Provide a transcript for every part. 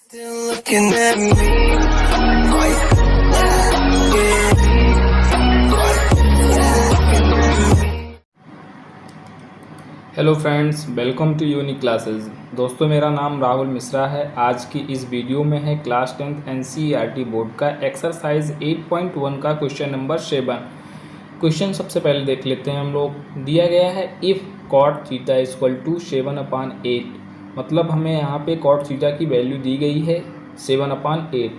Still looking at me. Hello friends, welcome to Unique Classes. दोस्तों, मेरा नाम राहुल मिश्रा है। आज की इस वीडियो में है क्लास 10th NCERT बोर्ड का एक्सरसाइज 8.1 का क्वेश्चन नंबर 7। क्वेश्चन सबसे पहले देख लेते हैं हम लोग। दिया गया है if cot theta equal to 7/8। मतलब हमें यहाँ पे cot थीटा की वैल्यू दी गई है 7/8।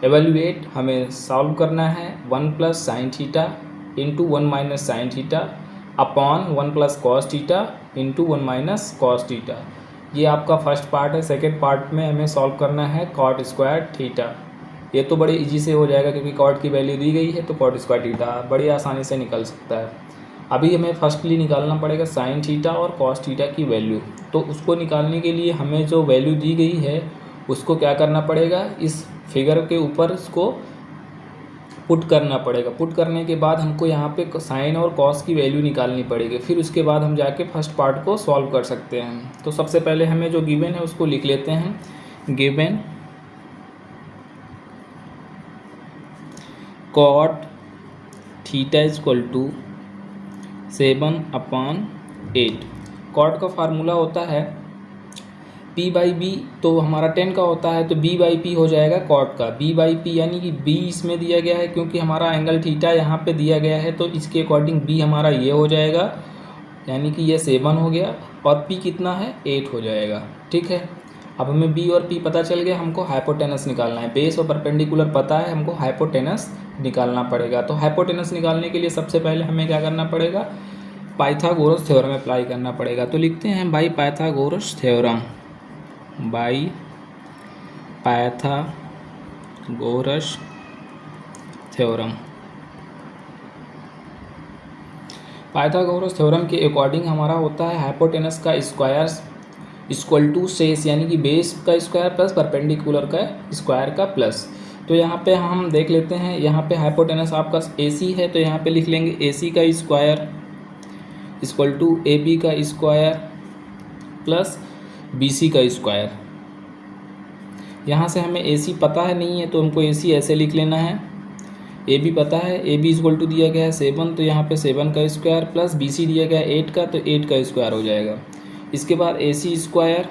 एवेल्यूएट हमें सॉल्व करना है 1 plus sine theta into 1 minus sine theta upon 1 plus cos theta into 1 minus cos theta. ये आपका फर्स्ट पार्ट है। सेकेंड पार्ट में हमें सॉल्व करना है कॉट स्क्वायर थीटा। ये तो बड़े इजी से हो जाएगा क्योंकि कॉट की वैल्यू दी गई है, तो कॉट स्क्वायर थीटा बड़ी आसानी से निकल सकता है। अभी हमें फर्स्टली निकालना पड़ेगा साइन थीटा और कॉस थीटा की वैल्यू। तो उसको निकालने के लिए हमें जो वैल्यू दी गई है उसको क्या करना पड़ेगा, इस फिगर के ऊपर उसको पुट करना पड़ेगा। पुट करने के बाद हमको यहाँ पे साइन और कॉस की वैल्यू निकालनी पड़ेगी। फिर उसके बाद हम जाके फर्स्ट पार्ट को सॉल्व कर सकते हैं। तो सबसे पहले हमें जो गिवन है उसको लिख लेते हैं। Given cot theta equal to 7/8। Cot का फार्मूला होता है P/B, तो हमारा 10 का होता है तो B/P हो जाएगा कॉट का। B/P यानी कि B इसमें दिया गया है क्योंकि हमारा एंगल थीटा यहाँ पे दिया गया है, तो इसके अकॉर्डिंग B हमारा ये हो जाएगा, यानी कि ये 7 हो गया और P कितना है 8 हो जाएगा। ठीक है, अब हमें B और P पता चल गया। हमको हाइपोटेनस निकालना है। बेस और परपेंडिकुलर पता है, हमको हाइपोटेनस निकालना पड़ेगा। तो हाइपोटेनस निकालने के लिए सबसे पहले हमें क्या करना पड़ेगा, पाइथागोरस थ्योरम अप्लाई करना पड़ेगा। तो लिखते हैं by Pythagoras theorem. By Pythagoras theorem. Pythagoras theorem के अकॉर्डिंग हमारा होता है हाइपोटेनस का स्क्वायर इक्वल टू शेष, यानी कि बेस का स्क्वायर प्लस परपेंडिकुलर का स्क्वायर का प्लस। तो यहाँ पे हम देख लेते हैं, यहाँ पे हाइपोटेनस आपका AC है तो यहाँ पे लिख लेंगे AC का स्क्वायर इक्वल टू AB का स्क्वायर प्लस BC का स्क्वायर। यहाँ से हमें AC पता है नहीं है तो हमको AC ऐसे लिख लेना है। AB पता है, AB इक्वल टू दिया गया है 7, तो यहाँ पे 7 का स्क्वायर प्लस BC दिया गया है 8 का, तो 8 का स्क्वायर हो जाएगा। इसके बाद AC स्क्वायर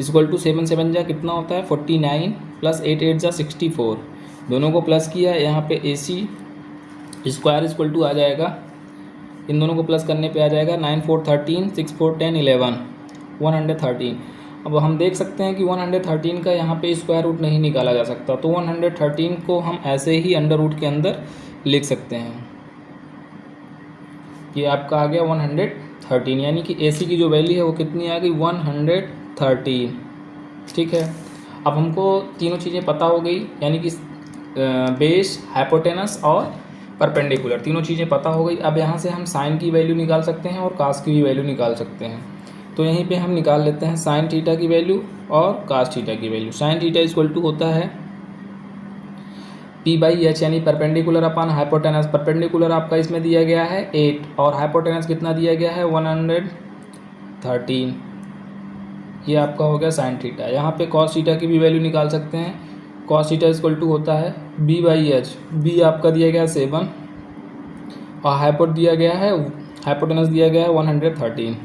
इक्वल टू 7 7 जा कितना होता है 49 प्लस 8 8 जा 64। दोनों को प्लस किया, यहाँ पे AC स्क्वायर इक्वल टू आ जाएगा, इन दोनों को प्लस करने पे आ जाएगा 9 4 13 6 4 10 11 113। अब हम देख सकते हैं कि 113 का यहाँ पे स्क्वायर रूट नहीं निकाला जा सकता, तो 113 को हम ऐसे ही अंडर रूट के अंदर लिख सकते हैं। ये आपका आ गया 113, यानी कि AC की जो वैल्यू है वो कितनी आ गई 113। ठीक है, अब हमको तीनों चीज़ें पता हो गई, यानी कि बेस, हाइपोटेनस और परपेंडिकुलर, तीनों चीज़ें पता हो गई। अब यहाँ से हम साइन की वैल्यू निकाल सकते हैं और कास की भी वैल्यू निकाल सकते हैं। तो यहीं पे हम निकाल लेते हैं साइन थीटा की वैल्यू और कास थीटा की value. Sine theta equal to होता है P/H, यानी परपेंडिकुलर अपॉन हाइपोटेनस। परपेंडिकुलर आपका इसमें दिया गया है 8 और हाइपोटेनस कितना दिया गया है 113। ये आपका हो गया साइन थीटा। यहाँ पे कॉस थीटा की भी वैल्यू निकाल सकते हैं। कॉस थीटा इक्वल टू होता है B/H। B आपका दिया गया है 7 और हाइपोटेनस दिया गया है 113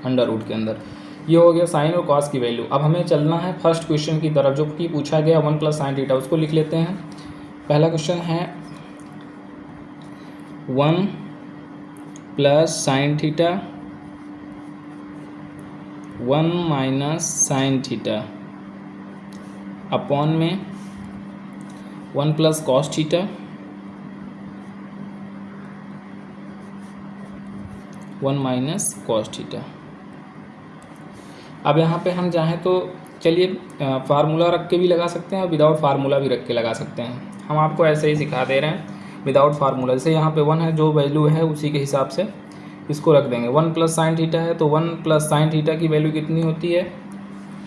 अंडर रूट के अंदर। ये हो गया साइन और कॉस की वैल्यू। अब हमें चलना है फर्स्ट क्वेश्चन की तरफ, जो कि पूछा गया 1 प्लस साइन थीटा। उसको लिख लेते हैं। पहला क्वेश्चन है 1 plus sine theta 1 minus sine theta upon में 1 plus cos theta 1 minus cos theta. अब यहाँ पे हम चाहें तो चलिए फार्मूला रख के भी लगा सकते हैं और विदाउट फार्मूला भी रख के लगा सकते हैं। हम आपको ऐसे ही सिखा दे रहे हैं विदाउट फार्मूला। जैसे यहाँ पे 1 है, जो वैल्यू है उसी के हिसाब से इसको रख देंगे। 1 प्लस साइन थीटा है तो 1 प्लस साइन थीटा की वैल्यू कितनी होती है,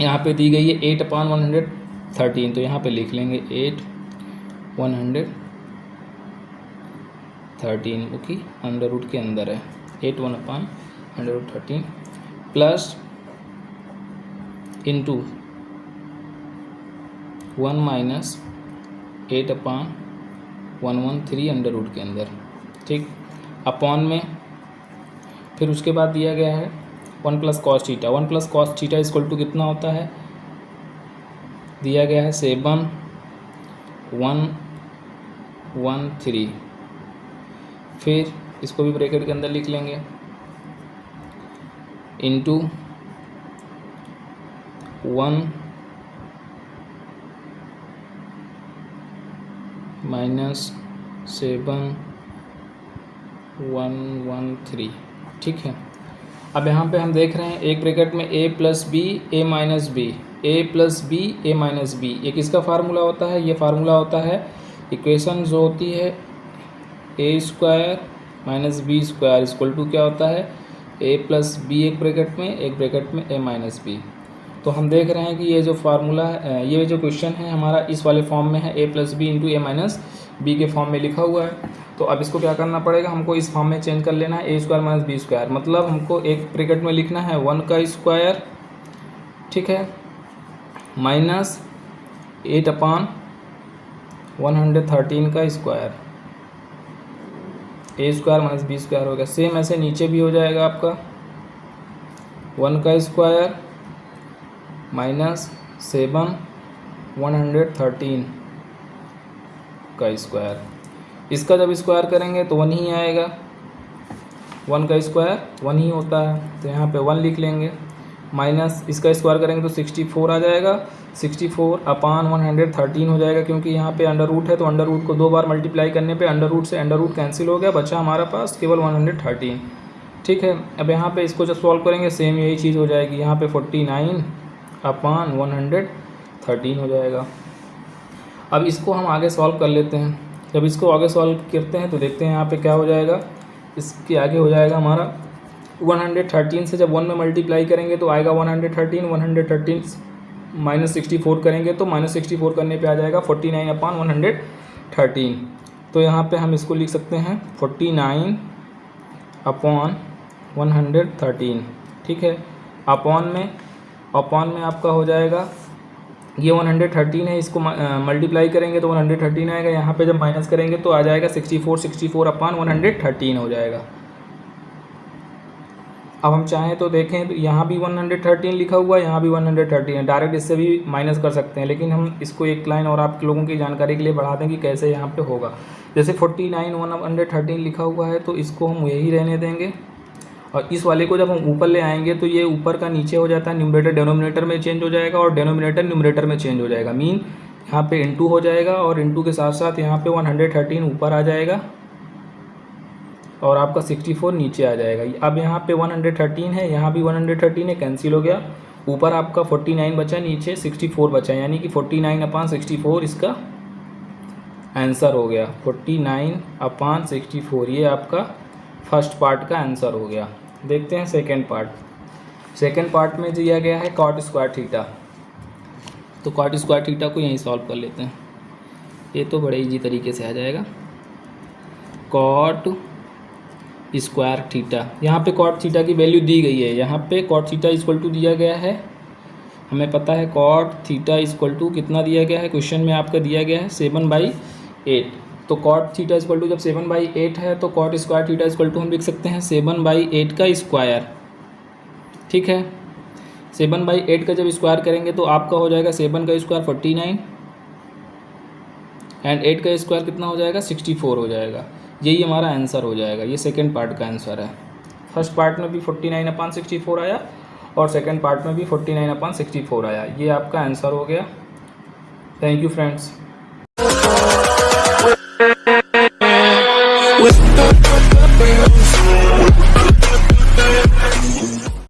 यहाँ पे दी गई है 8/113, तो यहाँ पे लिख लेंगे 8/113, वो कि अंडर रूट के अंदर है 8/113 plus into 1 minus 8/113 under root के अंदर, ठीक। अपॉन में फिर उसके बाद दिया गया है 1 plus cos theta. 1 plus cos theta equal to कितना होता है, दिया गया है 7/113। फिर इसको भी ब्रैकेट के अंदर लिख लेंगे, इंटू 1 माइनस 7/113, ठीक है। अब यहाँ पे हम देख रहे हैं एक ब्रैकेट में a plus B A minus B, A plus B A minus B, ये किसका फार्मूला होता है, ये फार्मूला होता है इक्वेशन जो होती है A square minus B square equal to क्या होता है, ए प्लस बी एक ब्रैकेट में ए माइनस बी। तो हम देख रहे हैं कि ये जो फार्मूला है, ये जो क्वेश्चन है हमारा इस वाले फॉर्म में है, A plus B into A minus B के फॉर्म में लिखा हुआ है। तो अब इसको क्या करना पड़ेगा, हमको इस फॉर्म में चेंज कर लेना है, A square minus B square, मतलब हमको एक ब्रैकेट में लिखना है 1 का स्क्वायर, ठीक है, माइनस 8/113 का स्क्वायर, ए स्क्वायर माइनस बी स्क्वायर हो गया। सेम ऐसे नीचे भी हो जाएगा आपका 1 का स्क्वायर माइनस 7/113 का स्क्वायर। इसका जब स्क्वायर करेंगे तो 1 ही आएगा, 1 का स्क्वायर 1 ही होता है, तो यहाँ पे 1 लिख लेंगे, माइनस इसका स्क्वायर करेंगे तो 64 आ जाएगा, 64/113 हो जाएगा, क्योंकि यहाँ पे अंडर रूट है तो अंडर रूट को 2 बार मल्टीप्लाई करने पे अंडर रूट से अंडर रूट कैंसिल हो गया, बचा हमारा पास केवल 113, ठीक है। अब यहाँ पे इसको जब सॉल्व करेंगे सेम यही चीज़ हो जाएगी, यहाँ पे 49/113 हो जाएगा। अब इसको हम आगे सॉल्व कर लेते हैं। जब इसको आगे सॉल्व करते हैं तो देखते हैं यहाँ पे क्या हो जाएगा, इसके आगे हो जाएगा हमारा 113 से जब 1 में मल्टीप्लाई करेंगे तो आएगा 113 माइनस 64 करेंगे तो माइनस 64 करने पे आ जाएगा 49/113। तो यहाँ पे हम इसको लिख सकते हैं 49/113, ठीक है। अपॉन में आपका हो जाएगा, ये 113 है, इसको मल्टीप्लाई करेंगे तो 113 आएगा, यहाँ पे जब माइनस करेंगे तो आ जाएगा 64/113 हो जाएगा। अब हम चाहें तो देखें तो यहाँ भी 113 लिखा हुआ है, यहाँ भी 113 है, डायरेक्ट इससे भी माइनस कर सकते हैं, लेकिन हम इसको एक लाइन और आप लोगों की जानकारी के लिए बढ़ा दें कि कैसे यहाँ पे होगा। जैसे 49/113 लिखा हुआ है तो इसको हम यही रहने देंगे, और इस वाले को जब हम ऊपर ले आएंगे तो ये ऊपर का नीचे हो जाता है, न्यूमरेटर डेनोमिनेटर में चेंज हो जाएगा और डेनोमिनेटर न्यूमरेटर में चेंज हो जाएगा, मीन यहाँ पे इंटू हो जाएगा और इंटू के साथ साथ यहाँ पे 113 ऊपर आ जाएगा और आपका 64 नीचे आ जाएगा। अब यहाँ पे 113 है, यहाँ भी 113 है, कैंसिल हो गया, ऊपर आपका 49 बचा, नीचे 64 बचा, यानी कि 49/64 इसका आंसर हो गया। 49/64 ये आपका फर्स्ट पार्ट का आंसर हो गया। देखते हैं सेकेंड पार्ट। सेकेंड पार्ट में दिया गया है कॉट स्क्वायर थीटा, तो कॉट स्क्वायर थीटा को यहीं सॉल्व कर लेते हैं, ये तो बड़े इजी तरीके से आ जाएगा। कॉट स्क्वायर थीटा, यहाँ पे कॉट थीटा की वैल्यू दी गई है, यहाँ पे कॉट थीटा इक्वल टू दिया गया है, हमें पता है कॉट थीटा इक्वल टू कितना दिया गया है, क्वेश्चन में आपका दिया गया है 7/8। तो कॉट थीटा इक्वल टू जब 7/8 है तो cot square theta equal to हम लिख सकते हैं 7/8 का स्क्वायर, ठीक है। 7/8 का जब स्क्वायर करेंगे तो आपका हो जाएगा 7 का स्क्वायर 49 एंड 8 का स्क्वायर कितना हो जाएगा 64 हो जाएगा। यही हमारा आंसर हो जाएगा, ये सेकंड पार्ट का आंसर है। फर्स्ट पार्ट में भी 49/64 आया और सेकंड पार्ट में भी 49/64 आया, ये आपका आंसर हो गया। Thank you friends.